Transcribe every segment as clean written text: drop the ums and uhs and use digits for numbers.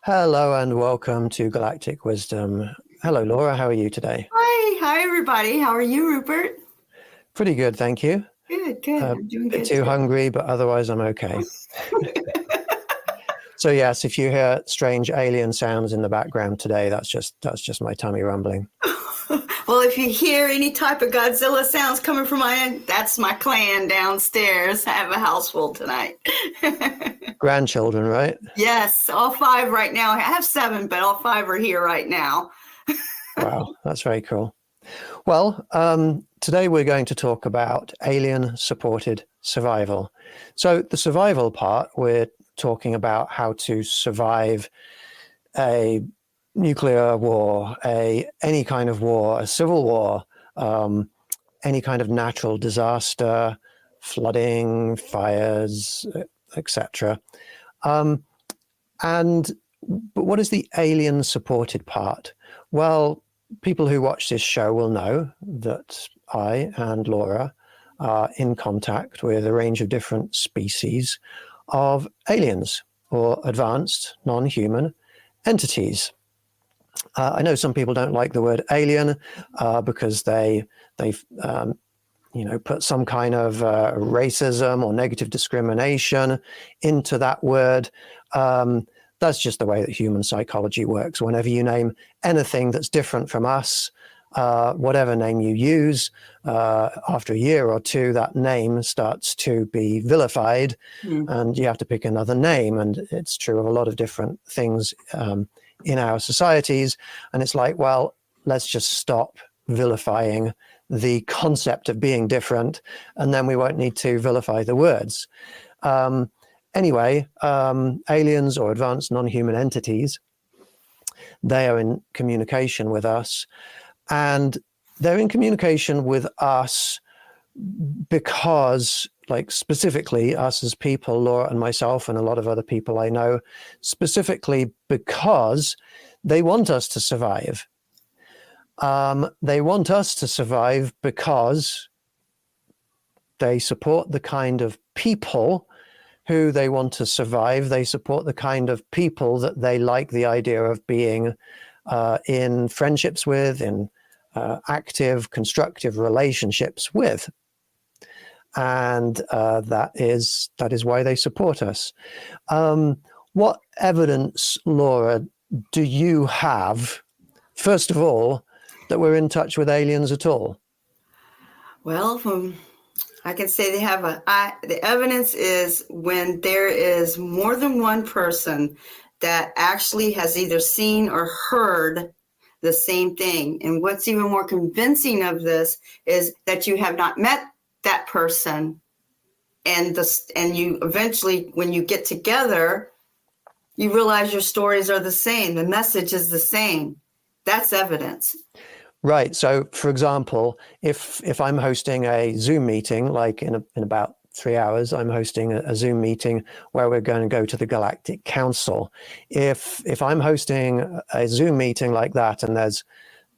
Hello and welcome to Galactic Wisdom. Hello, Laura. How are you today? Hi, everybody. How are you, Rupert? Pretty good, thank you. Good. I'm doing Bit good too too. hungry, but otherwise I'm okay. So yes, if you hear strange alien sounds in the background today, that's just my tummy rumbling. Well, if you hear any type of Godzilla sounds coming from my end, that's my clan downstairs. I have a house full tonight. Grandchildren, right? Yes, all five right now. I have seven, but all five are here right now. Wow, that's very cool. Well, today we're going to talk about alien-supported survival. So the survival part, we're talking about how to survive a nuclear war, any kind of war, a civil war, any kind of natural disaster, flooding, fires, etc. And but what is the alien supported part? Well, people who watch this show will know that I and Laura are in contact with a range of different species of aliens or advanced non-human entities. I know some people don't like the word alien because they put some kind of racism or negative discrimination into that word. That's just the way that human psychology works. Whenever you name anything that's different from us, whatever name you use, after a year or two, that name starts to be vilified, and you have to pick another name. And it's true of a lot of different things in our societies. And it's like, well, let's just stop vilifying the concept of being different, and then we won't need to vilify the words. Anyway, aliens or advanced non-human entities, they are in communication with us, and they're in communication with us because, like, specifically us as people, Laura and myself and a lot of other people I know, specifically because they want us to survive. They want us to survive because they support the kind of people who they want to survive. They support the kind of people that they like the idea of being in friendships with, in active, constructive relationships with. And that is why they support us. What evidence, Laura, do you have, first of all, that we're in touch with aliens at all? Well, I can say they have the evidence is when there is more than one person that actually has either seen or heard the same thing. And what's even more convincing of this is that you have not met that person, and you eventually, when you get together, you realize your stories are the same. The message is the same. That's evidence. Right. So, for example, if I'm hosting a Zoom meeting, like in about 3 hours, I'm hosting a Zoom meeting where we're going to go to the Galactic Council. If I'm hosting a Zoom meeting like that, and there's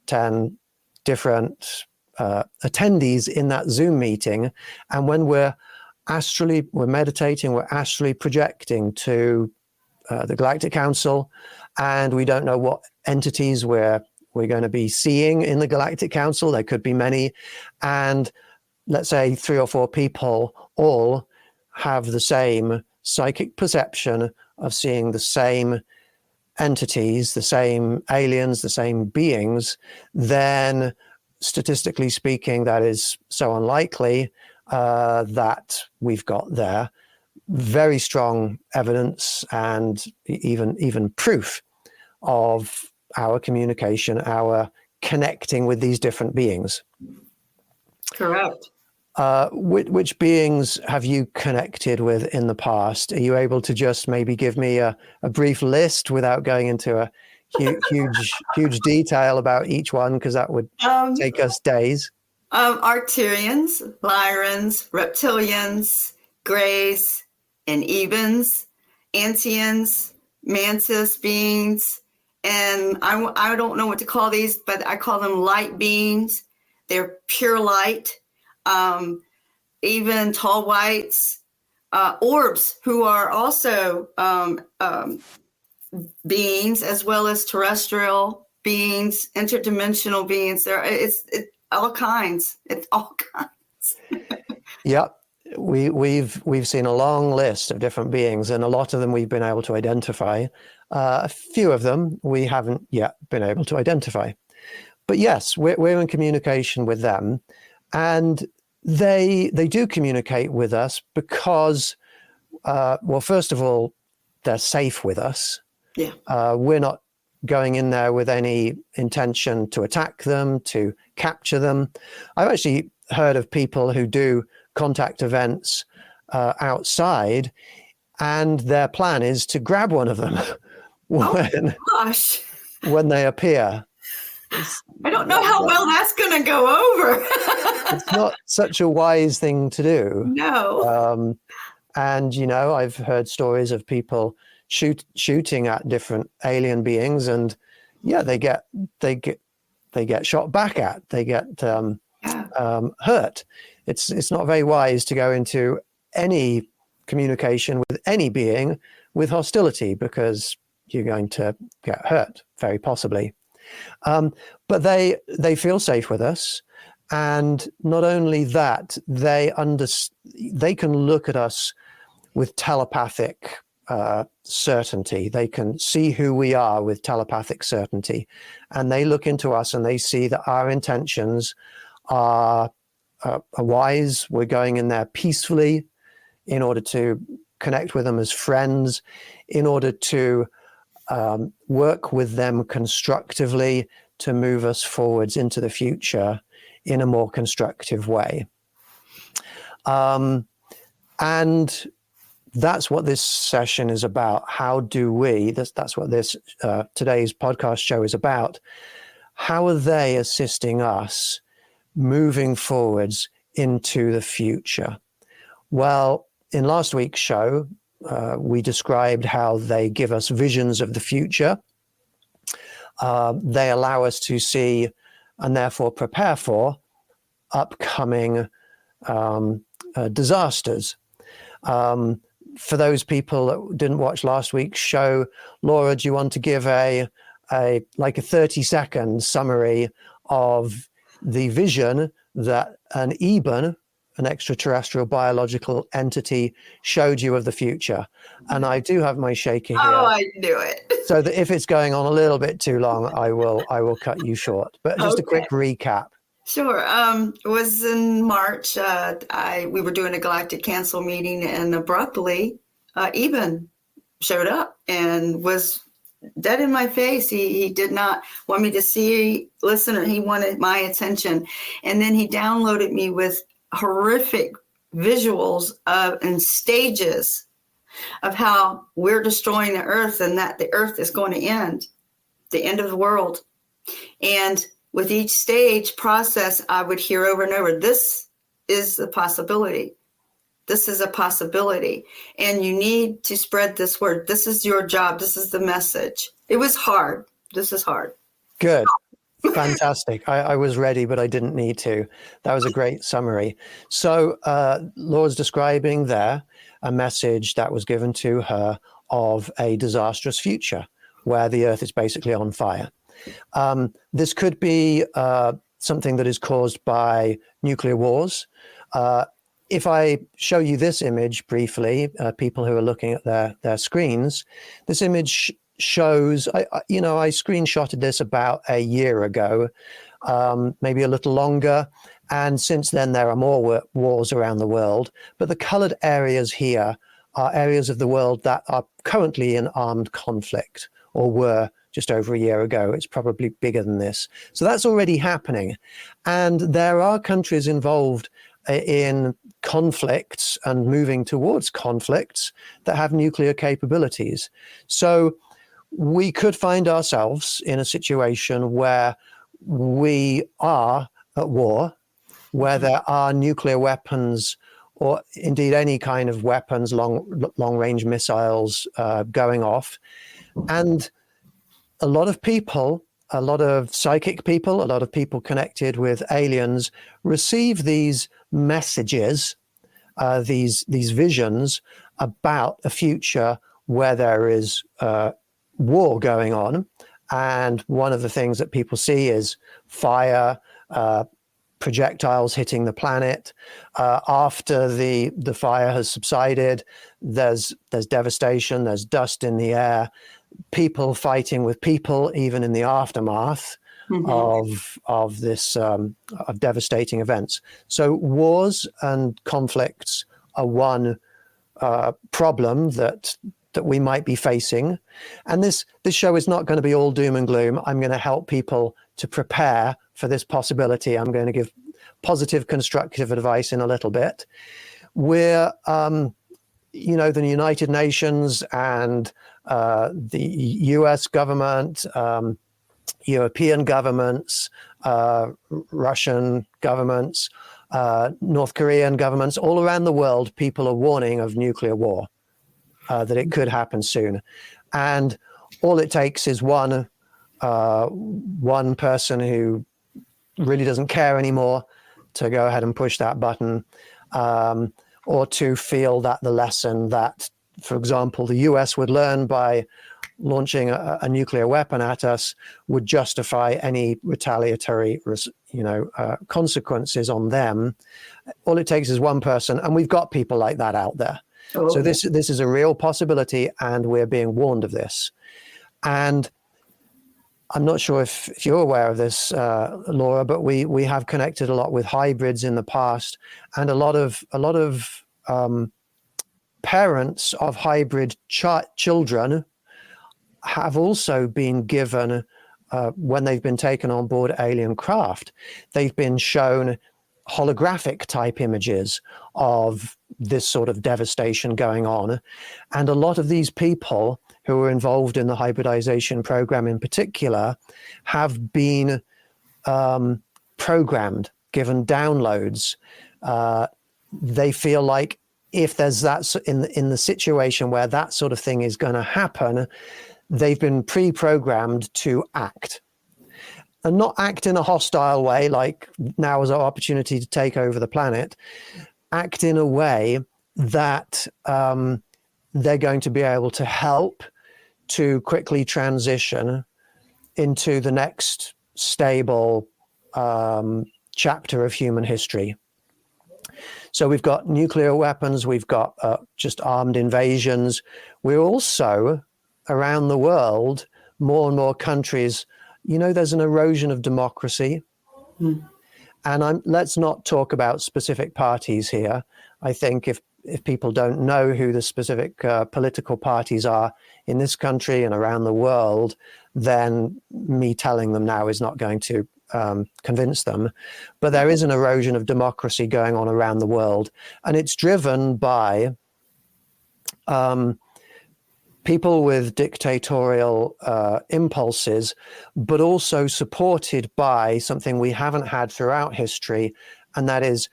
10 different attendees in that Zoom meeting, and when we're meditating, we're astrally projecting to the Galactic Council, and we don't know what entities we're going to be seeing in the Galactic Council. There could be many. And let's say 3 or 4 people all have the same psychic perception of seeing the same entities, the same aliens, the same beings, then statistically speaking, that is so unlikely that we've got there very strong evidence and even proof of our communication, our connecting with these different beings. Correct. Which beings have you connected with in the past? Are you able to just maybe give me a brief list without going into a huge detail about each one, because that would take us days? Arcturians, Lyrans, Reptilians, Greys, and Ebens, Antians, Mantis beings, and I don't know what to call these, but I call them light beings. They're pure light. Even tall whites, orbs, who are also beings as well as terrestrial beings, interdimensional beings. It's all kinds. It's all kinds. Yep. We've seen a long list of different beings, and a lot of them we've been able to identify. A few of them we haven't yet been able to identify. But yes, we're in communication with them, and they do communicate with us because, well, first of all, they're safe with us. Yeah. We're not going in there with any intention to attack them, to capture them. I've actually heard of people who do contact events outside, and their plan is to grab one of them when they appear. I don't know how well that's going to go over. It's not such a wise thing to do. No. And I've heard stories of people shooting at different alien beings, and yeah, they get shot back at. They get hurt. It's not very wise to go into any communication with any being with hostility, because you're going to get hurt, very possibly. But they feel safe with us, and not only that, they can look at us with telepathic certainty. They can see who we are with telepathic certainty, and they look into us and they see that our intentions are wise. We're going in there peacefully in order to connect with them as friends, in order to work with them constructively to move us forwards into the future in a more constructive way. And that's what this session is about. How do we, that's what this today's podcast show is about. How are they assisting us moving forwards into the future? Well, in last week's show, we described how they give us visions of the future. They allow us to see and therefore prepare for upcoming disasters. For those people that didn't watch last week's show, Laura, do you want to give a 30-second summary of the vision that an Eben, an extraterrestrial biological entity, showed you of the future? And I do have my shaker here. Oh, I knew it. So that if it's going on a little bit too long, I will cut you short. But just a quick recap. Sure. It was in March. We were doing a Galactic Council meeting, and abruptly, Eben showed up and was dead in my face. He did not want me to see, listen, or he wanted my attention. And then he downloaded me with horrific visuals and stages of how we're destroying the earth, and that the earth is going to end, the end of the world. And with each stage process, I would hear over and over, this is a possibility. This is a possibility. And you need to spread this word. This is your job. This is the message. It was hard. This is hard. Good. Fantastic. I was ready, but I didn't need to. That was a great summary. So Laura's describing there a message that was given to her of a disastrous future where the earth is basically on fire. This could be something that is caused by nuclear wars. If I show you this image briefly, people who are looking at their screens, this image shows, I screenshotted this about a year ago, maybe a little longer. And since then, there are more wars around the world. But the colored areas here are areas of the world that are currently in armed conflict, or were just over a year ago. It's probably bigger than this. So that's already happening. And there are countries involved in conflicts and moving towards conflicts that have nuclear capabilities. So we could find ourselves in a situation where we are at war, where there are nuclear weapons, or indeed any kind of weapons, long-range missiles going off. And a lot of people, a lot of psychic people, a lot of people connected with aliens receive these messages, these visions about a future where there is war going on. And one of the things that people see is fire, projectiles hitting the planet. After the fire has subsided, there's devastation, there's dust in the air, people fighting with people, even in the aftermath of this of devastating events. So wars and conflicts are one problem that we might be facing. And this show is not going to be all doom and gloom. I'm going to help people to prepare for this possibility. I'm going to give positive, constructive advice in a little bit. We're, the United Nations and the US government, European governments, Russian governments, North Korean governments, all around the world, people are warning of nuclear war. That it could happen soon. And all it takes is one person who really doesn't care anymore to go ahead and push that button, or to feel that the lesson that, for example, the US would learn by launching a nuclear weapon at us would justify any retaliatory consequences on them. All it takes is one person, and we've got people like that out there. Oh. So this is a real possibility, and we're being warned of this. And I'm not sure if you're aware of this, Laura, but we have connected a lot with hybrids in the past, and a lot of parents of hybrid children have also been given, when they've been taken on board alien craft, they've been shown holographic type images of this sort of devastation going on. And a lot of these people who were involved in the hybridization program in particular have been programmed, given downloads. They feel like if there's that in the situation where that sort of thing is going to happen, they've been pre-programmed to act. And not act in a hostile way, like now is our opportunity to take over the planet. Act in a way that they're going to be able to help to quickly transition into the next stable chapter of human history. So we've got nuclear weapons, we've got just armed invasions. We're also, around the world, more and more countries, there's an erosion of democracy. And let's not talk about specific parties here. I think if people don't know who the specific political parties are in this country and around the world, then me telling them now is not going to convince them. But there is an erosion of democracy going on around the world, and it's driven by people with dictatorial impulses, but also supported by something we haven't had throughout history, and that is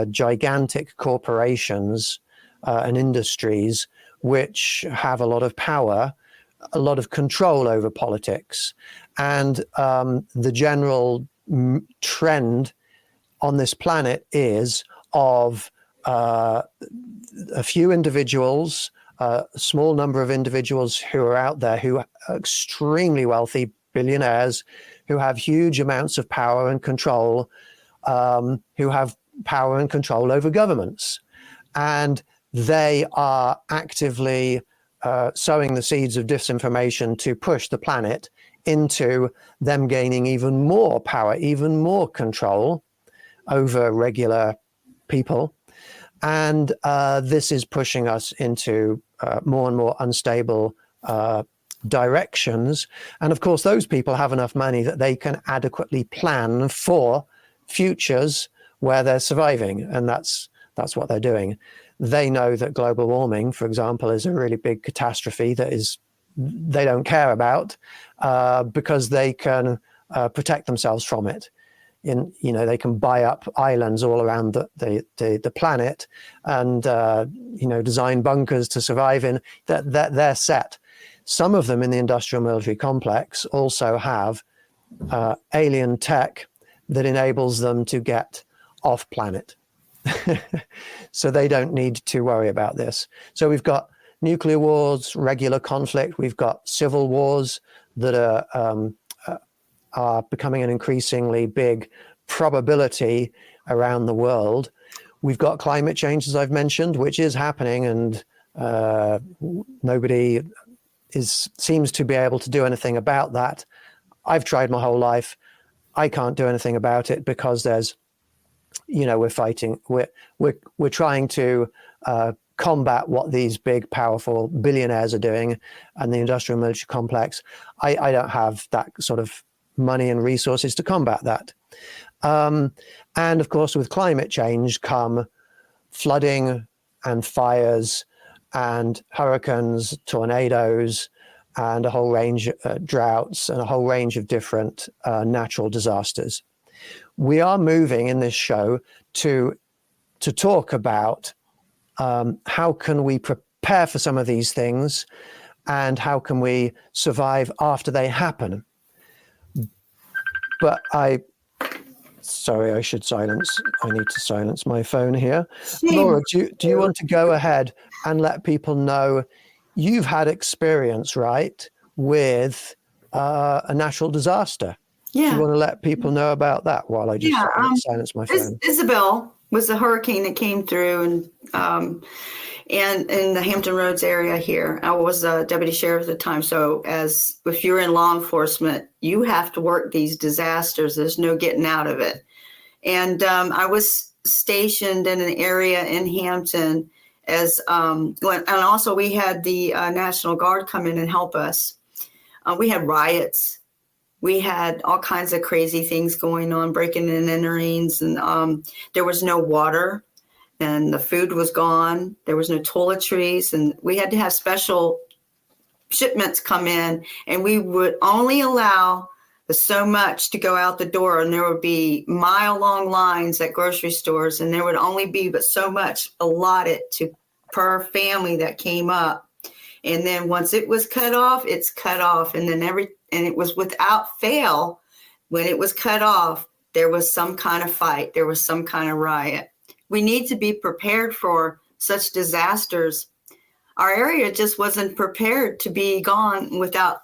gigantic corporations and industries which have a lot of power, a lot of control over politics. And the general trend on this planet is of a few individuals, a small number of individuals who are out there who are extremely wealthy, billionaires, who have huge amounts of power and control, who have power and control over governments. And they are actively sowing the seeds of disinformation to push the planet into them gaining even more power, even more control over regular people. And this is pushing us into more and more unstable directions. And of course, those people have enough money that they can adequately plan for futures where they're surviving. And that's what they're doing. They know that global warming, for example, is a really big catastrophe that they don't care about because they can protect themselves from it. They can buy up islands all around the planet and design bunkers to survive in. They're set. Some of them in the industrial military complex also have alien tech that enables them to get off planet. So they don't need to worry about this. So we've got nuclear wars, regular conflict. We've got civil wars that are becoming an increasingly big probability around the world. We've got climate change, as I've mentioned, which is happening, and nobody seems to be able to do anything about that. I've tried my whole life. I can't do anything about it because we're fighting. We're trying to combat what these big, powerful billionaires are doing, and the industrial military complex. I don't have that sort of money and resources to combat that. And of course, with climate change come flooding and fires and hurricanes, tornadoes, and a whole range of droughts and a whole range of different natural disasters. We are moving in this show to talk about how can we prepare for some of these things and how can we survive after they happen. But sorry, I need to silence my phone here. Laura, do you want to go ahead and let people know you've had experience, right, with a natural disaster? Yeah. Do you want to let people know about that while I just silence my phone? Isabel was a hurricane that came through, and in the Hampton Roads area here. I was a deputy sheriff at the time. So if you're in law enforcement, you have to work these disasters. There's no getting out of it. And I was stationed in an area in Hampton and also we had the National Guard come in and help us. We had riots. We had all kinds of crazy things going on, breaking and enterings, and there was no water. And the food was gone. There was no toiletries, and we had to have special shipments come in, and we would only allow so much to go out the door, and there would be mile-long lines at grocery stores, and there would only be but so much allotted per family that came up. And then once it was cut off, it's cut off, and then and it was without fail. When it was cut off, there was some kind of fight. There was some kind of riot. We need to be prepared for such disasters. Our area just wasn't prepared to be gone without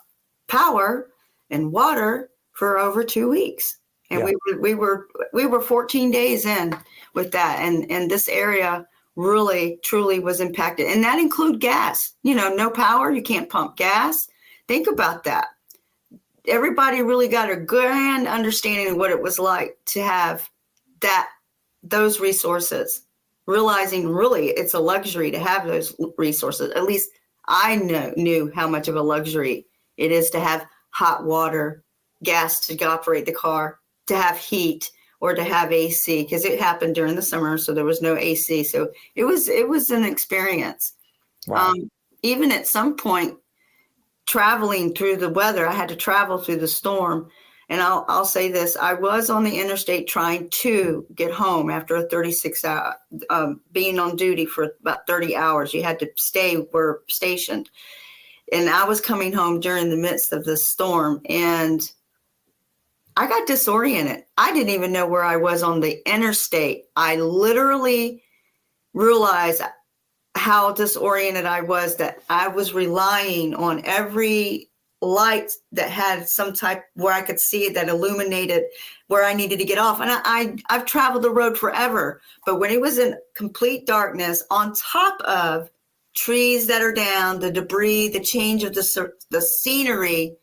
power and water for over 2 weeks. And we were 14 days in with that. And this area really, truly was impacted. And that include gas. No power, you can't pump gas. Think about that. Everybody really got a grand understanding of what it was like to have those resources, realizing really it's a luxury to have those resources. At least I knew how much of a luxury it is to have hot water, gas to operate the car, to have heat, or to have AC, because it happened during the summer, so there was no AC. So it was an experience. Wow. Even at some point, traveling through the weather, I had to travel through the storm. And I'll say this, I was on the interstate trying to get home after a 36-hour, being on duty for about 30 hours. You had to stay where stationed. And I was coming home during the midst of the storm, and I got disoriented. I didn't even know where I was on the interstate. I literally realized how disoriented I was, that I was relying on every light that had some type where I could see it, that illuminated where I needed to get off. And I've traveled the road forever, but when it was in complete darkness, on top of trees that are down, the debris, the change of the scenery,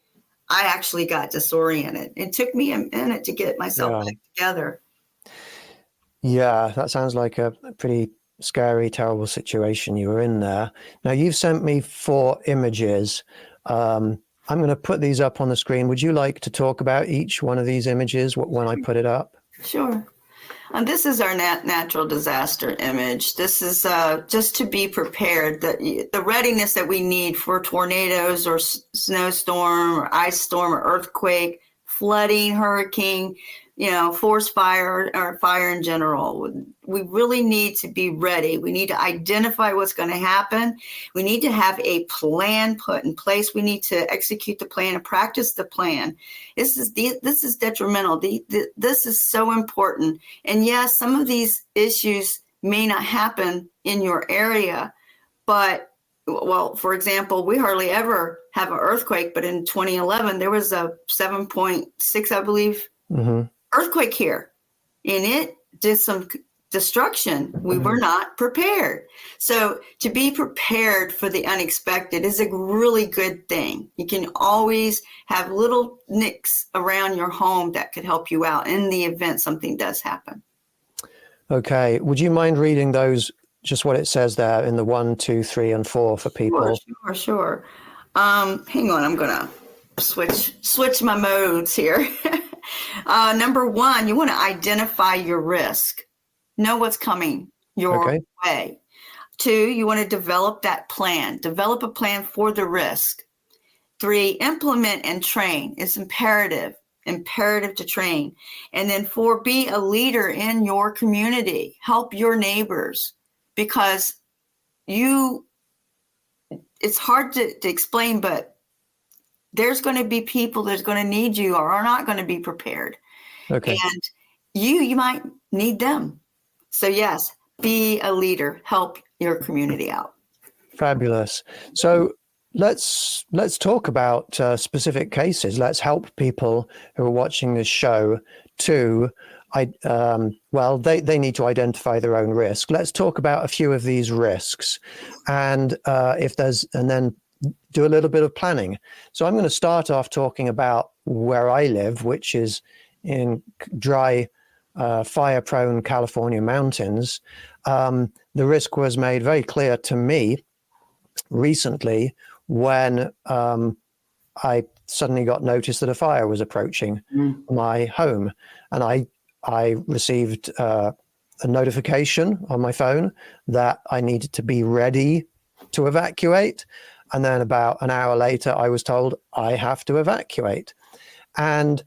I actually got disoriented. It took me a minute to get myself back together. Yeah, that sounds like a pretty scary, terrible situation you were in there. Now, you've sent me 4 images. I'm going to put these up on the screen. Would you like to talk about each one of these images when I put it up? Sure. This is our natural disaster image. This is just to be prepared, the readiness that we need for tornadoes or snowstorm or ice storm or earthquake, flooding, hurricane, forest fire or fire in general. We really need to be ready. We need to identify what's going to happen. We need to have a plan put in place. We need to execute the plan and practice the plan. This is detrimental. This is so important. And yes, some of these issues may not happen in your area, but well, for example, we hardly ever have an earthquake, but in 2011, there was a 7.6, I believe, earthquake here, and it did some destruction. We were not prepared. So to be prepared for the unexpected is a really good thing. You can always have little nicks around your home that could help you out in the event something does happen. Okay. Would you mind reading those, just what it says there in the 1, 2, 3, and 4 for people? Sure. Hang on, I'm gonna switch my modes here. Number 1, you want to identify your risk. Know what's coming your way. 2, you want to develop that plan. Develop a plan for the risk. 3, implement and train. It's imperative to train. And then 4, be a leader in your community. Help your neighbors, because it's hard to explain, but there's going to be people that's going to need you or are not going to be prepared. Okay. And you might need them. So yes, be a leader, help your community out. Fabulous. So let's talk about specific cases. Let's help people who are watching this show to, they need to identify their own risk. Let's talk about a few of these risks, and then do a little bit of planning. So I'm going to start off talking about where I live, which is in dry, fire-prone California mountains. The risk was made very clear to me recently when I suddenly got notice that a fire was approaching my home, and I received a notification on my phone that I needed to be ready to evacuate. And then about an hour later, I was told I have to evacuate. And,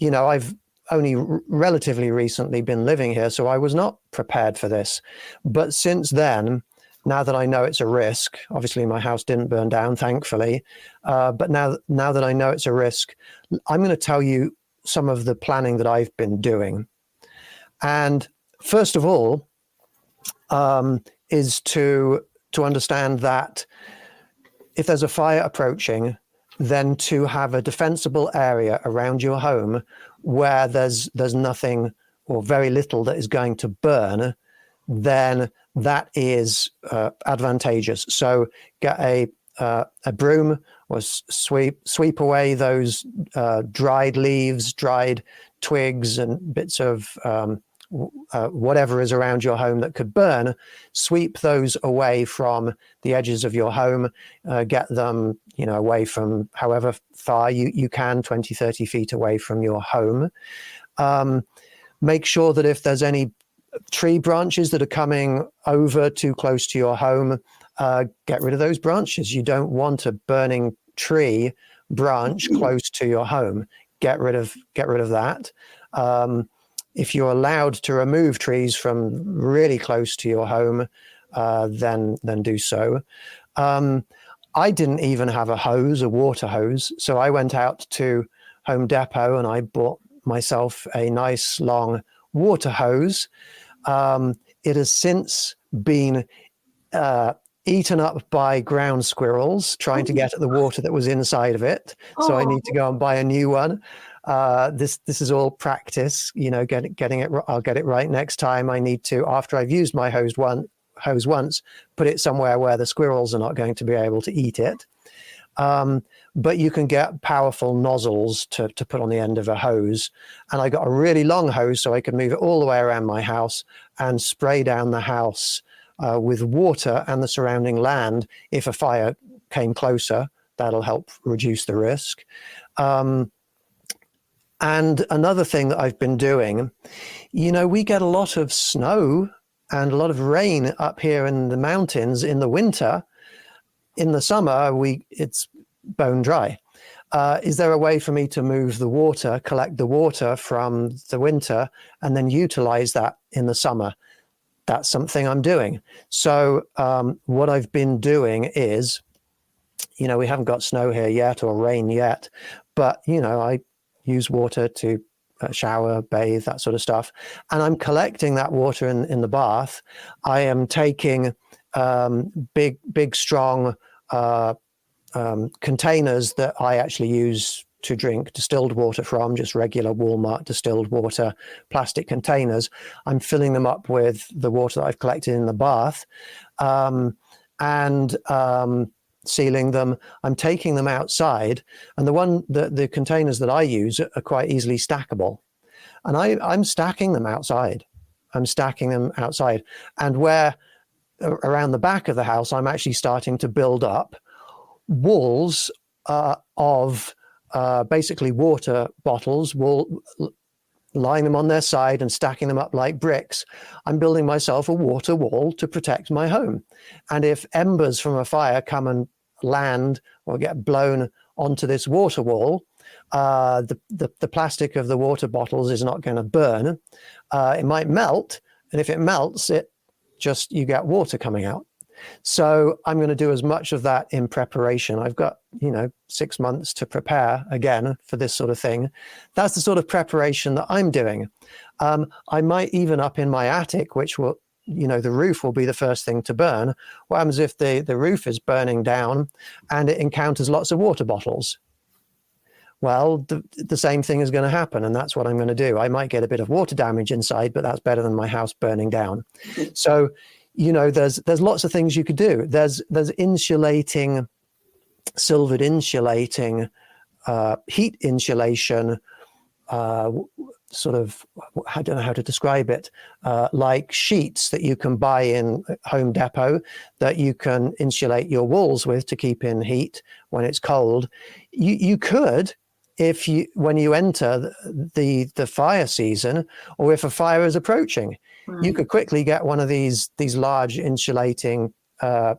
I've only relatively recently been living here, so I was not prepared for this. But since then, now that I know it's a risk, obviously my house didn't burn down, thankfully. But now that I know it's a risk, I'm going to tell you some of the planning that I've been doing. And first of all, is to understand that if there's a fire approaching, then to have a defensible area around your home where there's nothing or very little that is going to burn, then that is advantageous. So get a broom or sweep away those dried leaves, dried twigs, and bits of whatever is around your home that could burn. Sweep those away from the edges of your home. Get them, away from however far you can, 20, 30 feet away from your home. Make sure that if there's any tree branches that are coming over too close to your home, get rid of those branches. You don't want a burning tree branch close to your home. Get rid of that. If you're allowed to remove trees from really close to your home, then do so. I didn't even have a water hose, so I went out to Home Depot and I bought myself a nice long water hose. It has since been eaten up by ground squirrels trying to get at the water that was inside of it. So I need to go and buy a new one. This is all practice, getting it. I'll get it right next time. I need to, after I've used my hose once, put it somewhere where the squirrels are not going to be able to eat it. But you can get powerful nozzles to put on the end of a hose. And I got a really long hose so I could move it all the way around my house and spray down the house with water and the surrounding land. If a fire came closer, that'll help reduce the risk. And another thing that I've been doing, we get a lot of snow and a lot of rain up here in the mountains in the winter. In the summer, it's bone dry. Is there a way for me to move the water, collect the water from the winter, and then utilize that in the summer? That's something I'm doing. So what I've been doing is, we haven't got snow here yet or rain yet, but, I use water to shower, bathe, that sort of stuff. And I'm collecting that water in the bath. I am taking big, strong containers that I actually use to drink distilled water from, just regular Walmart distilled water, plastic containers. I'm filling them up with the water that I've collected in the bath, and sealing them. I'm taking them outside, and the containers that I use are quite easily stackable, and I'm stacking them outside. And where around the back of the house, I'm actually starting to build up walls of basically water bottles, lying them on their side and stacking them up like bricks. I'm building myself a water wall to protect my home. And if embers from a fire come and land or get blown onto this water wall, the plastic of the water bottles is not going to burn. It might melt, and if it melts, you get water coming out. So I'm going to do as much of that in preparation. I've got 6 months to prepare again for this sort of thing. That's the sort of preparation that I'm doing. I might even up in my attic, which will, the roof will be the first thing to burn. What happens if the roof is burning down and it encounters lots of water bottles? Well, the same thing is going to happen, and that's what I'm going to do. I might get a bit of water damage inside, but that's better than my house burning down. So, there's lots of things you could do. There's insulating, silvered insulating, heat insulation, sort of, I don't know how to describe it, like sheets that you can buy in Home Depot that you can insulate your walls with to keep in heat when it's cold. You could, when you enter the fire season, or if a fire is approaching, you could quickly get one of these large insulating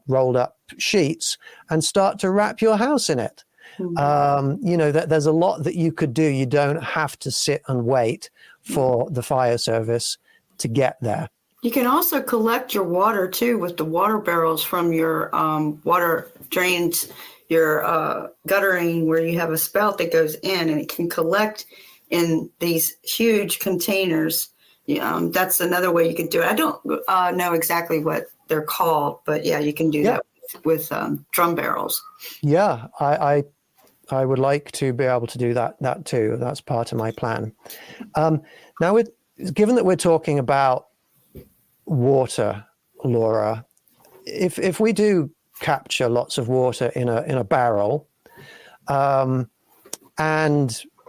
rolled up sheets and start to wrap your house in it. There's a lot that you could do. You don't have to sit and wait for the fire service to get there. You can also collect your water too with the water barrels from your water drains, your guttering, where you have a spout that goes in, and it can collect in these huge containers. That's another way you could do it. I don't know exactly what they're called, but yeah, you can do that with drum barrels. Yeah, I would like to be able to do that too. That's part of my plan. Now, given that we're talking about water, Laura, if we do capture lots of water in a barrel, and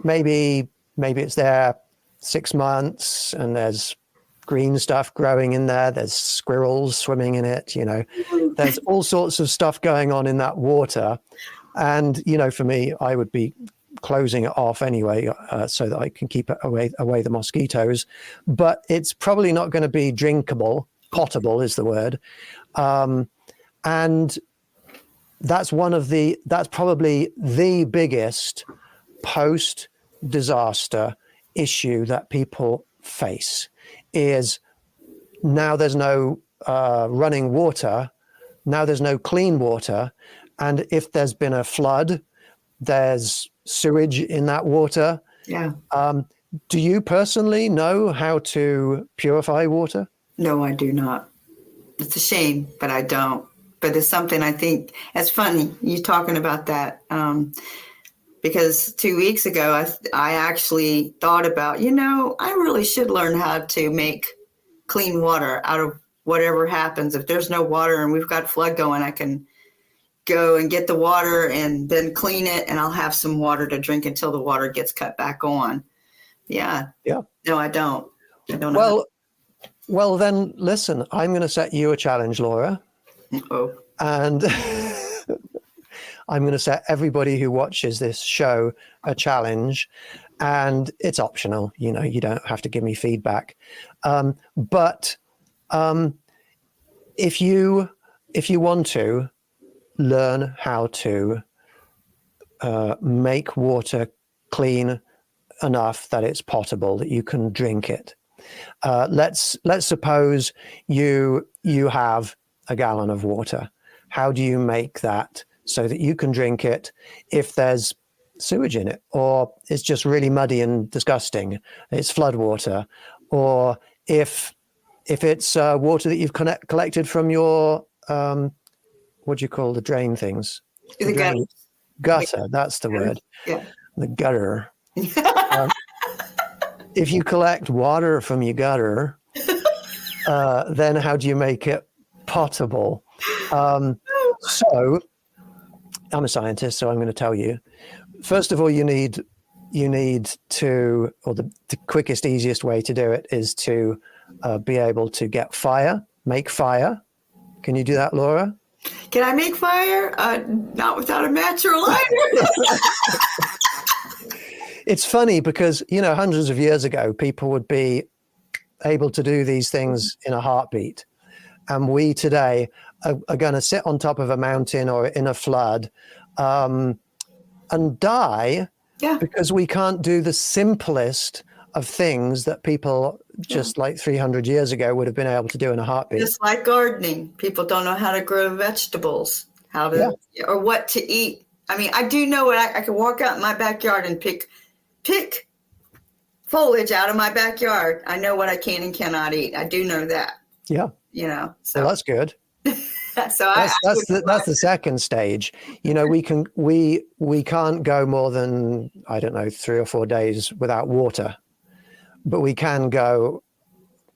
maybe it's there 6 months, and there's green stuff growing in there, there's squirrels swimming in it, there's all sorts of stuff going on in that water. And, for me, I would be closing it off anyway, so that I can keep away the mosquitoes. But it's probably not going to be drinkable. Potable is the word. And that's probably the biggest post-disaster issue that people face, is now there's no running water, now there's no clean water. And if there's been a flood, there's sewage in that water. Yeah. Do you personally know how to purify water? No, I do not. It's a shame, but I don't. But it's something I think, it's funny you talking about that, because 2 weeks ago, I actually thought about, I really should learn how to make clean water out of whatever happens. If there's no water and we've got flood going, I can go and get the water and then clean it, and I'll have some water to drink until the water gets cut back on. Yeah. Yeah. No, I don't. I don't know. Well, then listen, I'm going to set you a challenge, Laura. Oh. And I'm going to set everybody who watches this show a challenge, and it's optional. You don't have to give me feedback. But if you want to learn how to make water clean enough that it's potable, that you can drink it. Let's suppose you have a gallon of water. How do you make that so that you can drink it if there's sewage in it, or it's just really muddy and disgusting, it's flood water, or if it's water that you've collected from your what do you call the drain things? The gutter. Gutter, that's the word. Yeah. The gutter. If you collect water from your gutter, then how do you make it potable? So I'm a scientist, so I'm going to tell you. First of all, you need to, or the quickest, easiest way to do it is to be able to make fire. Can you do that, Laura? Can I make fire? Not without a match or a lighter. It's funny because, hundreds of years ago, people would be able to do these things in a heartbeat. And we today are going to sit on top of a mountain or in a flood and die because we can't do the simplest of things that people just like 300 years ago would have been able to do in a heartbeat. Just like gardening. People don't know how to grow vegetables, or what to eat. I mean, I do know what I can walk out in my backyard and pick foliage out of my backyard. I know what I can and cannot eat. I do know that. Yeah. So well, that's good. So that's the second stage. We can't go more than, I don't know, 3 or 4 days without water, but we can go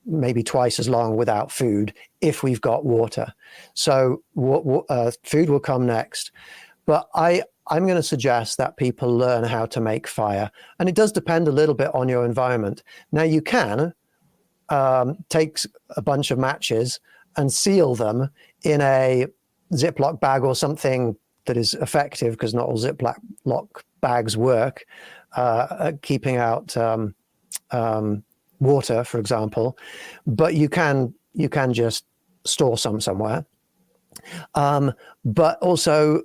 maybe twice as long without food if we've got water. So food will come next. But I'm going to suggest that people learn how to make fire. And it does depend a little bit on your environment. Now, you can take a bunch of matches and seal them in a Ziploc bag or something that is effective, because not all Ziploc bags work, at keeping out water, for example. But you can just store some somewhere. But also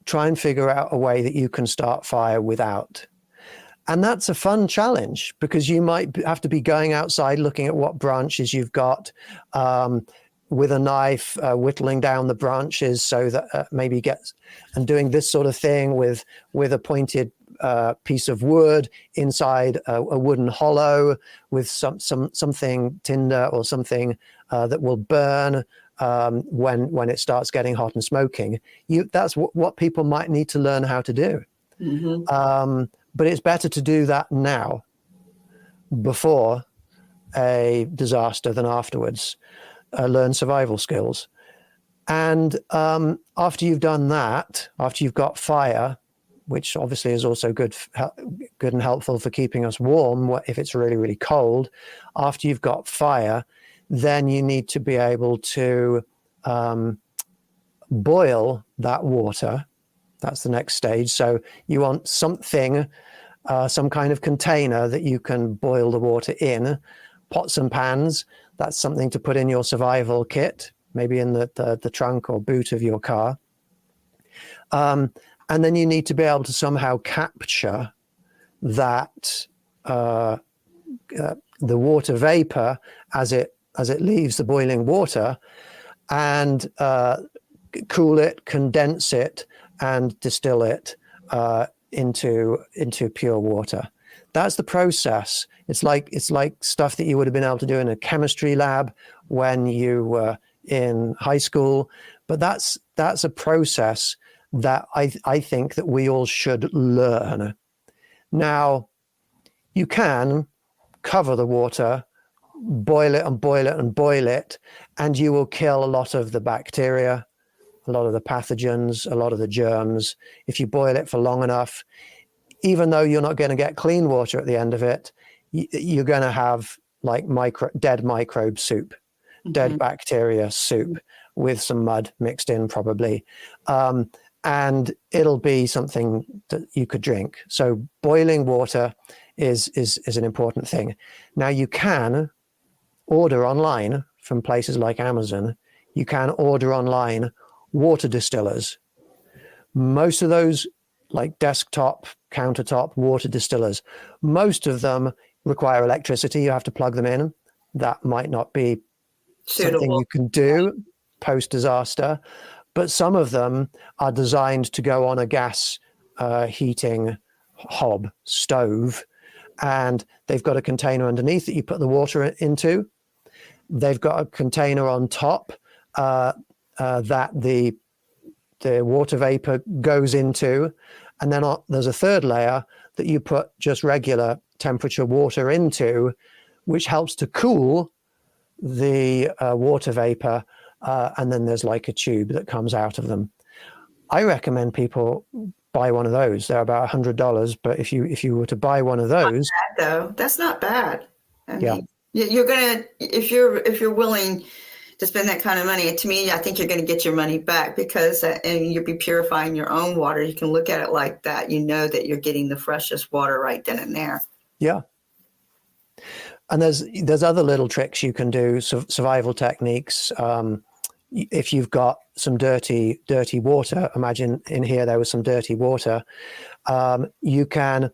try and figure out a way that you can start fire without. And that's a fun challenge, because you might have to be going outside, looking at what branches you've got, with a knife, whittling down the branches so that maybe and doing this sort of thing with a pointed piece of wood inside a wooden hollow with something tinder or something that will burn when it starts getting hot and smoking. That's what people might need to learn how to do. Mm-hmm. But it's better to do that now, before a disaster, than afterwards. Learn survival skills. And after you've done that, after you've got fire, which obviously is also good and helpful for keeping us warm if it's really, really cold, after you've got fire, then you need to be able to boil that water. That's the next stage. So you want something, some kind of container that you can boil the water in. Pots and pans, that's something to put in your survival kit, maybe in the trunk or boot of your car. And then you need to be able to somehow capture that the water vapor as it leaves the boiling water, and cool it, condense it, and distill it into pure water. That's the process. It's like stuff that you would have been able to do in a chemistry lab when you were in high school. But that's a process that I think that we all should learn. Now, you can cover the water, boil it and boil it and boil it, and you will kill a lot of the bacteria, a lot of the pathogens, a lot of the germs. If you boil it for long enough, even though you're not going to get clean water at the end of it, you're going to have like dead microbe soup, mm-hmm. dead bacteria soup with some mud mixed in probably. And it'll be something that you could drink. So boiling water is an important thing. Now, you can order online from places like Amazon. You can order online water distillers. Most of those, like desktop, countertop water distillers, most of them require electricity. You have to plug them in. That might not be something you can do post-disaster, but some of them are designed to go on a gas heating hob stove, and they've got a container underneath that you put the water into. They've got a container on top that the water vapor goes into, and then there's a third layer that you put just regular temperature water into, which helps to cool the water vapor, and then there's like a tube that comes out of them. I recommend people buy one of those. They're about $100, but if you were to buy one of those, Though that's not bad. I yeah, mean, you're gonna if you're willing to spend that kind of money. To me, I think you're going to get your money back because and you'll be purifying your own water. You can look at it like that. You know that you're getting the freshest water right then and there. Yeah. And there's other little tricks you can do, survival techniques. If you've got some dirty water, imagine in here there was some dirty water, you can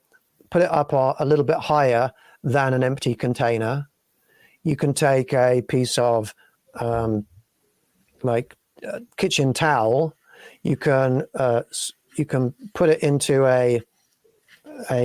put it up a little bit higher than an empty container. You can take a piece of kitchen towel. You can put it into a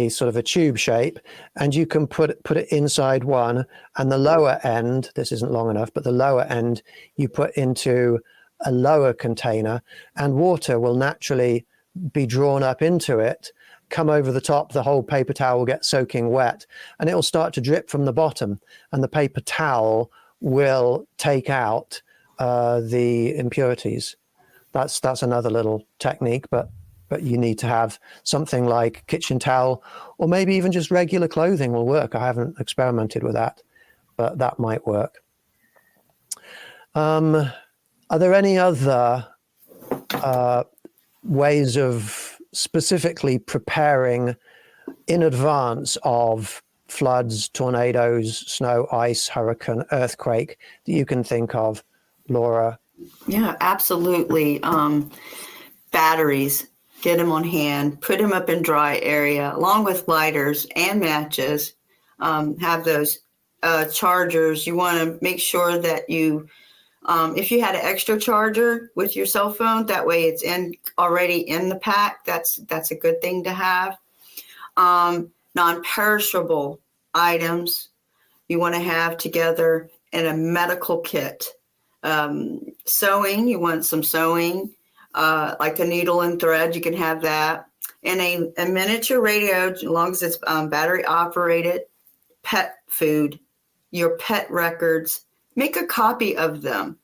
sort of a tube shape, and you can put it inside one, and the lower end, this isn't long enough, but the lower end you put into a lower container, and water will naturally be drawn up into it, come over the top, the whole paper towel will get soaking wet, and it will start to drip from the bottom, and the paper towel will take out the impurities. That's another little technique, but you need to have something like kitchen towel, or maybe even just regular clothing will work. I haven't experimented with that, but that might work. Are there any other ways of specifically preparing in advance of floods, tornadoes, snow, ice, hurricane, earthquake that you can think of, Laura? Yeah, absolutely. Batteries. Get them on hand, put them up in dry area, along with lighters and matches. Have those chargers. You want to make sure that you, if you had an extra charger with your cell phone, that way it's already in the pack. That's a good thing to have. Non-perishable items you want to have together in a medical kit. Sewing, you want some sewing. Like a needle and thread, you can have that. And a miniature radio, as long as it's battery operated. Pet food, your pet records, make a copy of them.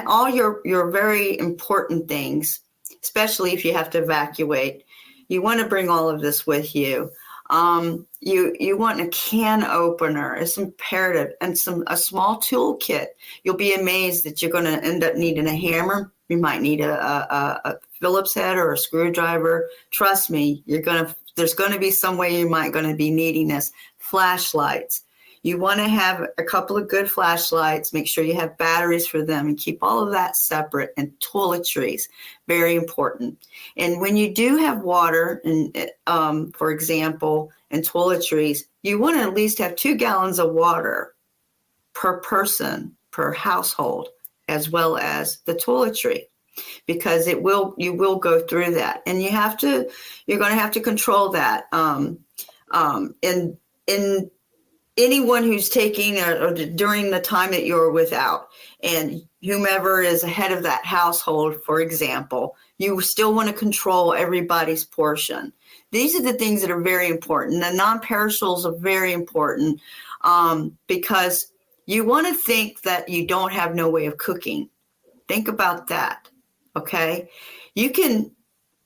All your very important things, especially if you have to evacuate. You want to bring all of this with you. You want a can opener. It's imperative. And a small toolkit. You'll be amazed that you're going to end up needing a hammer. You might need a Phillips head or a screwdriver. Trust me, there's going to be some way you might going to be needing this. Flashlights. You want to have a couple of good flashlights. Make sure you have batteries for them and keep all of that separate. And toiletries, very important. And when you do have water, and for example, and toiletries, you want to at least have 2 gallons of water per person, per household, as well as the toiletry, because you will go through that, and you're going to have to control that. In anyone who's taking or during the time that you're without, and whomever is ahead of that household, for example, you still want to control everybody's portion. These are the things that are very important. The non-perishables are very important because you want to think that you don't have no way of cooking. Think about that, okay? You can,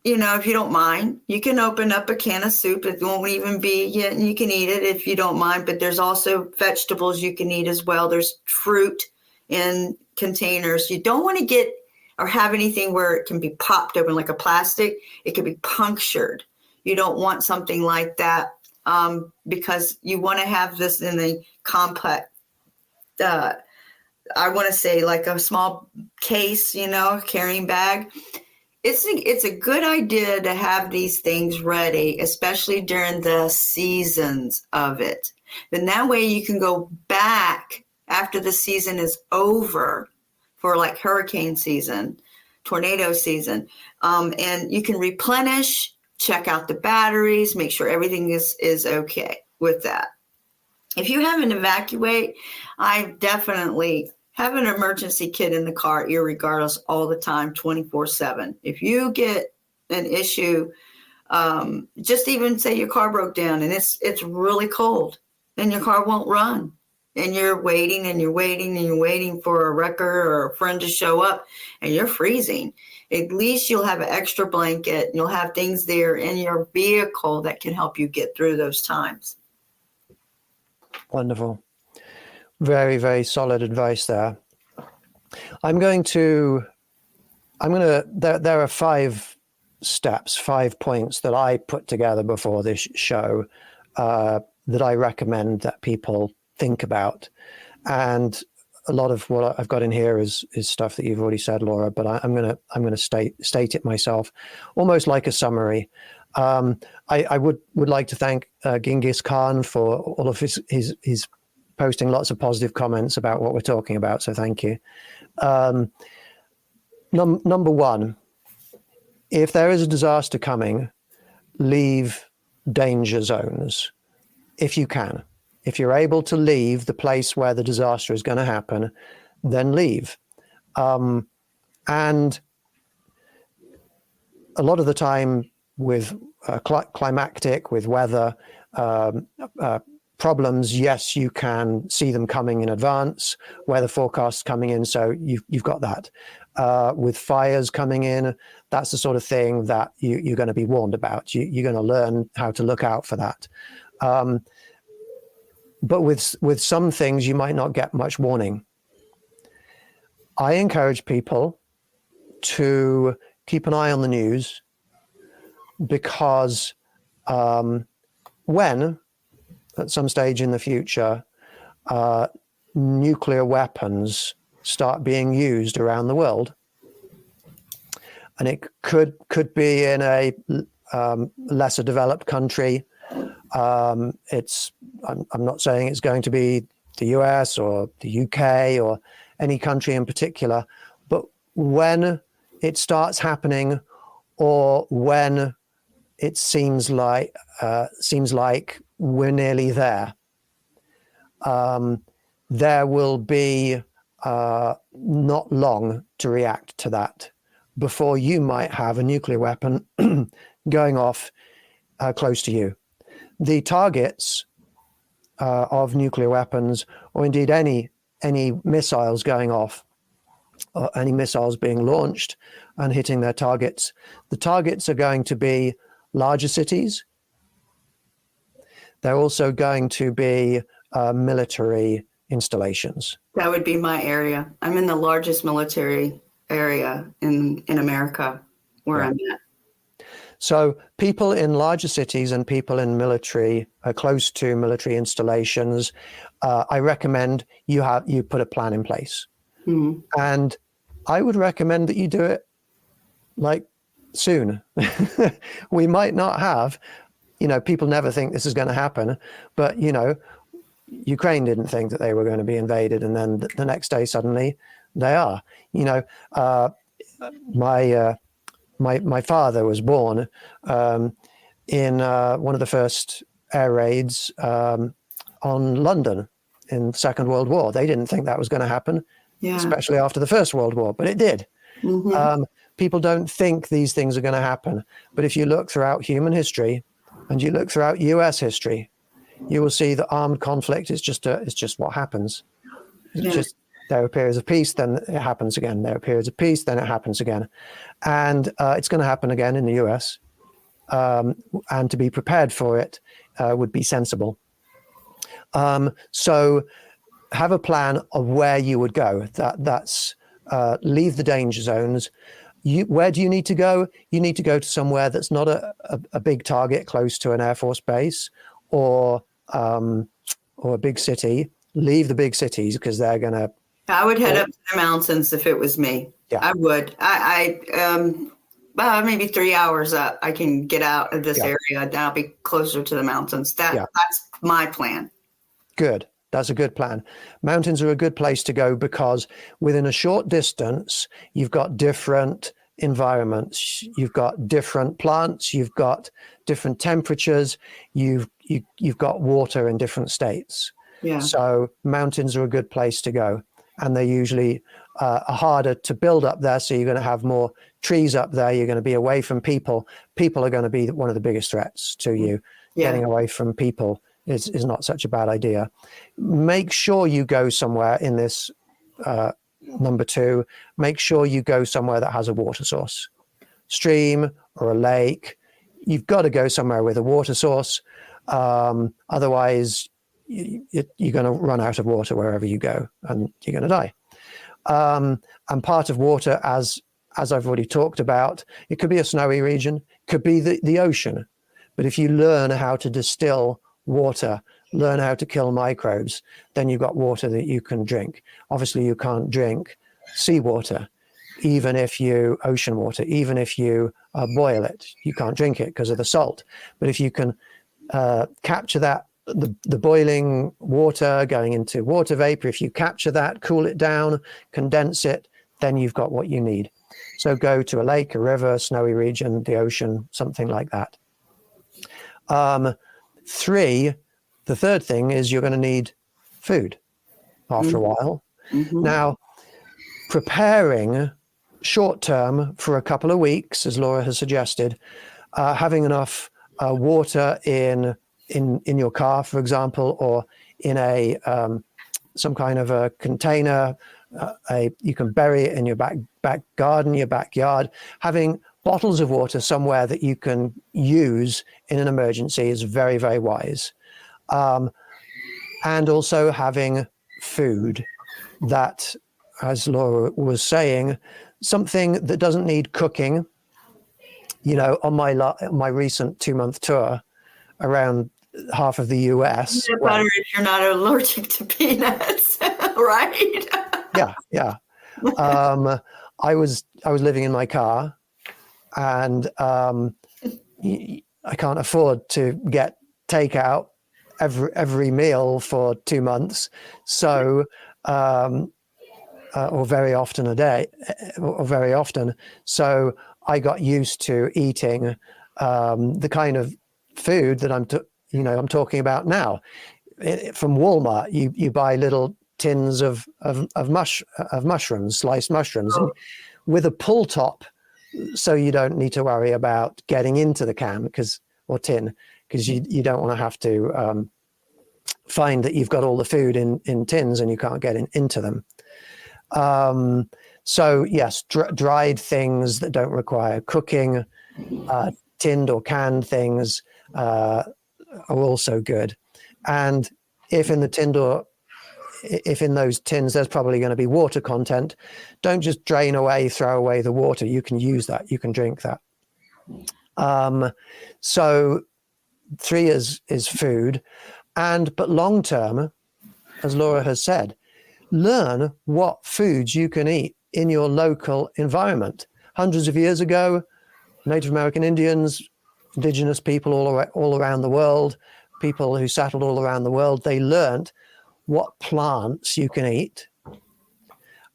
if you don't mind, you can open up a can of soup. It won't even be, you can eat it if you don't mind, but there's also vegetables you can eat as well. There's fruit in containers. You don't want to get or have anything where it can be popped open like a plastic. It can be punctured. You don't want something like that because you want to have this in a compact, I want to say like a small case, carrying bag. It's a good idea to have these things ready, especially during the seasons of it. Then that way you can go back after the season is over for like hurricane season, tornado season, and you can replenish, check out the batteries, make sure everything is okay with that. If you have an evacuate, I definitely have an emergency kit in the car, irregardless, all the time, 24/7. If you get an issue, just even say your car broke down and it's really cold, then your car won't run. And you're waiting and you're waiting and you're waiting for a wrecker or a friend to show up and you're freezing. At least you'll have an extra blanket. You'll have things there in your vehicle that can help you get through those times. Wonderful. Very, very solid advice there. There are 5 steps, 5 points that I put together before this show that I recommend that people think about. And a lot of what I've got in here is stuff that you've already said, Laura, but I'm gonna state it myself, almost like a summary. I would like to thank Genghis Khan for all of his posting lots of positive comments about what we're talking about. So thank you. Number 1, if there is a disaster coming, leave danger zones if you can. If you're able to leave the place where the disaster is going to happen, then leave. And a lot of the time with climactic, with weather problems, yes, you can see them coming in advance, weather forecasts coming in, so you've got that. With fires coming in, that's the sort of thing that you're going to be warned about. You're going to learn how to look out for that. But with some things, you might not get much warning. I encourage people to keep an eye on the news, because when, at some stage in the future, nuclear weapons start being used around the world, and it could be in a lesser developed country. I'm not saying it's going to be the US or the UK or any country in particular, but when it starts happening, or when it seems like we're nearly there, there will be not long to react to that before you might have a nuclear weapon going off close to you. The targets of nuclear weapons, or indeed any missiles going off, or any missiles being launched and hitting their targets, the targets are going to be larger cities. They're also going to be military installations. That would be my area. I'm in the largest military area in America where I'm at. So people in larger cities and people in military, close to military installations, I recommend you put a plan in place. Mm-hmm. And I would recommend that you do it like soon. We might not have, people never think this is going to happen, but Ukraine didn't think that they were going to be invaded, and then the next day suddenly they are. My father was born in one of the first air raids on London in the Second World War. They didn't think that was going to happen, especially after the First World War, but it did. Mm-hmm. People don't think these things are going to happen, but if you look throughout human history and you look throughout US history, you will see that armed conflict is just what happens. It's just, there are periods of peace, then it happens again. There are periods of peace, then it happens again. And it's going to happen again in the US. And to be prepared for it would be sensible. So have a plan of where you would go. That's leave the danger zones. Where do you need to go? You need to go to somewhere that's not a big target close to an Air Force base or a big city. Leave the big cities, because they're going to... I would head up to the mountains if it was me. Yeah. I would. Maybe 3 hours up, I can get out of this area, and I'll be closer to the mountains. That's my plan. Good. That's a good plan. Mountains are a good place to go, because within a short distance, you've got different environments. You've got different plants. You've got different temperatures. You've got water in different states. Yeah. So mountains are a good place to go. and they usually are harder to build up there. So you're going to have more trees up there. You're going to be away from people. People are going to be one of the biggest threats to you. Yeah. Getting away from people is not such a bad idea. Make sure you go somewhere in this number 2. Make sure you go somewhere that has a water source, stream or a lake. You've got to go somewhere with a water source. Otherwise, you're going to run out of water wherever you go, and you're going to die. And part of water, as I've already talked about, it could be a snowy region, could be the ocean. But if you learn how to distill water, learn how to kill microbes, then you've got water that you can drink. Obviously, you can't drink seawater, ocean water, even if you boil it. You can't drink it because of the salt. But if you can capture that, the boiling water going into water vapor, if you capture that, cool it down, condense it, then you've got what you need. So go to a lake, a river, a snowy region, the ocean, something like that. 3, the third thing is you're going to need food after a while. Mm-hmm. Now, preparing short term for a couple of weeks, as Laura has suggested, having enough water in your car, for example, or in a some kind of a container. You can bury it in your back garden, your backyard. Having bottles of water somewhere that you can use in an emergency is very, very wise. And also having food that, as Laura was saying, something that doesn't need cooking. You know, on my recent 2-month tour around half of the US. Better if you're not allergic to peanuts, right? Yeah. I was living in my car, and I can't afford to get takeout every meal for 2 months. So, or very often a day, or very often. So I got used to eating the kind of food that I'm talking about now. From Walmart, you buy little tins of mushrooms, sliced mushrooms, and with a pull top, so you don't need to worry about getting into the can or tin, because you don't want to have to find that you've got all the food in tins and you can't get into them. So yes, dried things that don't require cooking, tinned or canned things are also good. And if in those tins there's probably going to be water content, don't just throw away the water. You can use that. You can drink that. So 3 is food, but long term, as Laura has said, learn what foods you can eat in your local environment. Hundreds of years ago, Native American Indians, indigenous people all around the world, people who settled all around the world, they learned what plants you can eat.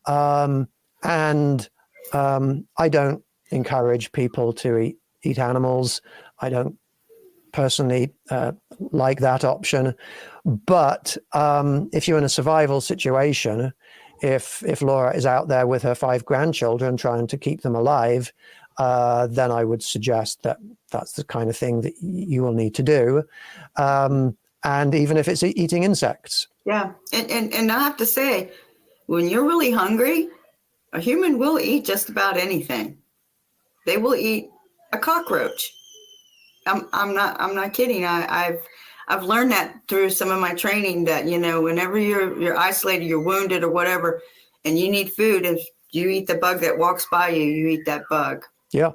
And I don't encourage people to eat animals. I don't personally like that option. But if you're in a survival situation, if Laura is out there with her 5 grandchildren trying to keep them alive, then I would suggest that that's the kind of thing that you will need to do. And even if it's eating insects. Yeah. And I have to say, when you're really hungry, a human will eat just about anything. They will eat a cockroach. I'm not kidding. I've learned that through some of my training, that, whenever you're isolated, you're wounded or whatever, and you need food, if you eat the bug that walks by you, you eat that bug. Yeah.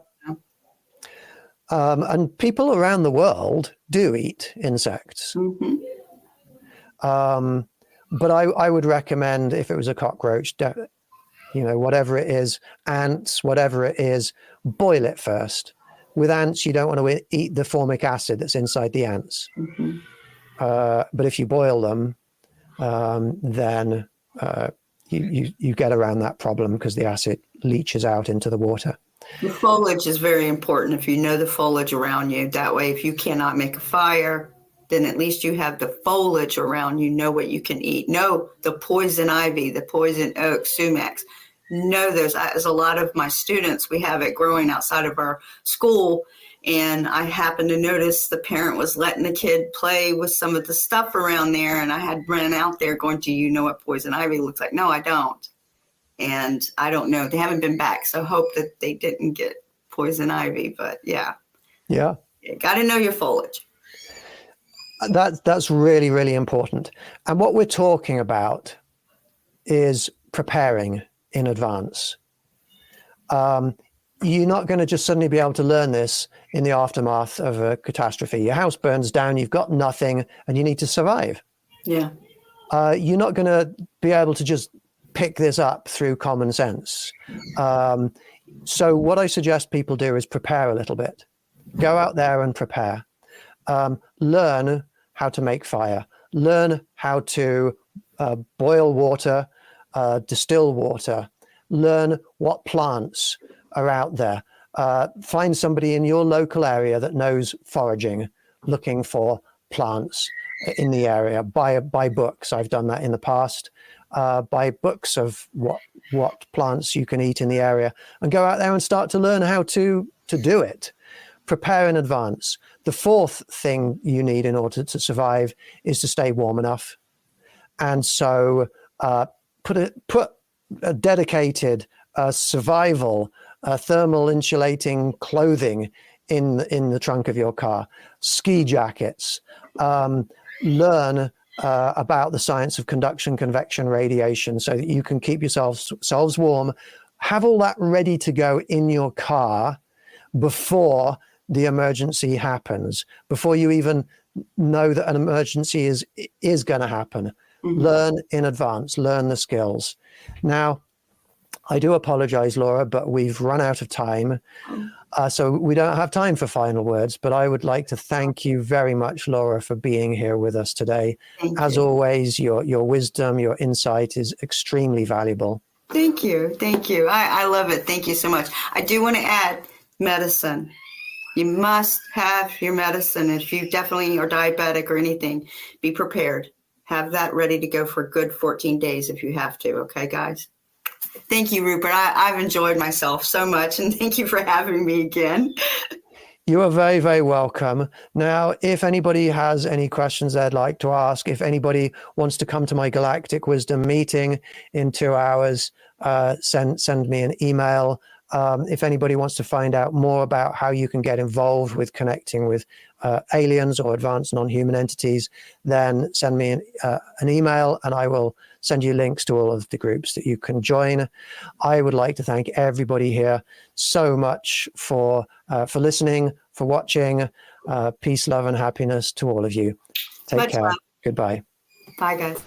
And people around the world do eat insects. Mm-hmm. But I would recommend, if it was a cockroach, whatever it is, ants, whatever it is, boil it first. With ants, you don't want to eat the formic acid that's inside the ants. Mm-hmm. But if you boil them, then you get around that problem because the acid leaches out into the water. The foliage is very important. If you know the foliage around you, that way, if you cannot make a fire, then at least you have the foliage around, you know what you can eat. Know the poison ivy, the poison oak, sumacs. Know those. As a lot of my students, we have it growing outside of our school. And I happened to notice the parent was letting the kid play with some of the stuff around there. And I had run out there going, do you know what poison ivy looks like? No, I don't. And I don't know. They haven't been back. So hope that they didn't get poison ivy. But yeah. Yeah. You got to know your foliage. That's really, really important. And what we're talking about is preparing in advance. You're not going to just suddenly be able to learn this in the aftermath of a catastrophe. Your house burns down, you've got nothing, and you need to survive. Yeah. You're not going to be able to just pick this up through common sense. So what I suggest people do is prepare a little bit. Go out there and prepare. Learn how to make fire. Learn how to boil water, distill water. Learn what plants are out there. Find somebody in your local area that knows foraging, looking for plants in the area. Buy books. I've done that in the past. Buy books of what plants you can eat in the area, and go out there and start to learn how to do it. Prepare in advance. The fourth thing you need in order to survive is to stay warm enough. And so put a dedicated survival thermal insulating clothing in the trunk of your car. Ski jackets. Learn about the science of conduction, convection, radiation, so that you can keep yourselves warm. Have all that ready to go in your car before the emergency happens, before you even know that an emergency is going to happen. Mm-hmm. Learn in advance, learn the skills. Now, I do apologize, Laura, but we've run out of time. So we don't have time for final words, but I would like to thank you very much, Laura, for being here with us today. As always, your wisdom, your insight is extremely valuable. Thank you. Thank you. I love it. Thank you so much. I do want to add medicine. You must have your medicine. If you definitely are diabetic or anything, be prepared. Have that ready to go for a good 14 days if you have to. Okay, guys? Thank you, Rupert. I've enjoyed myself so much, and thank you for having me again. You are very, very welcome. Now, if anybody has any questions they'd like to ask, if anybody wants to come to my Galactic Wisdom meeting in 2 hours, send me an email. If anybody wants to find out more about how you can get involved with connecting with aliens or advanced non-human entities, then send me an email, and I will send you links to all of the groups that you can join. I would like to thank everybody here so much for listening, for watching. Peace, love, and happiness to all of you. Take care. Love. Goodbye. Bye, guys.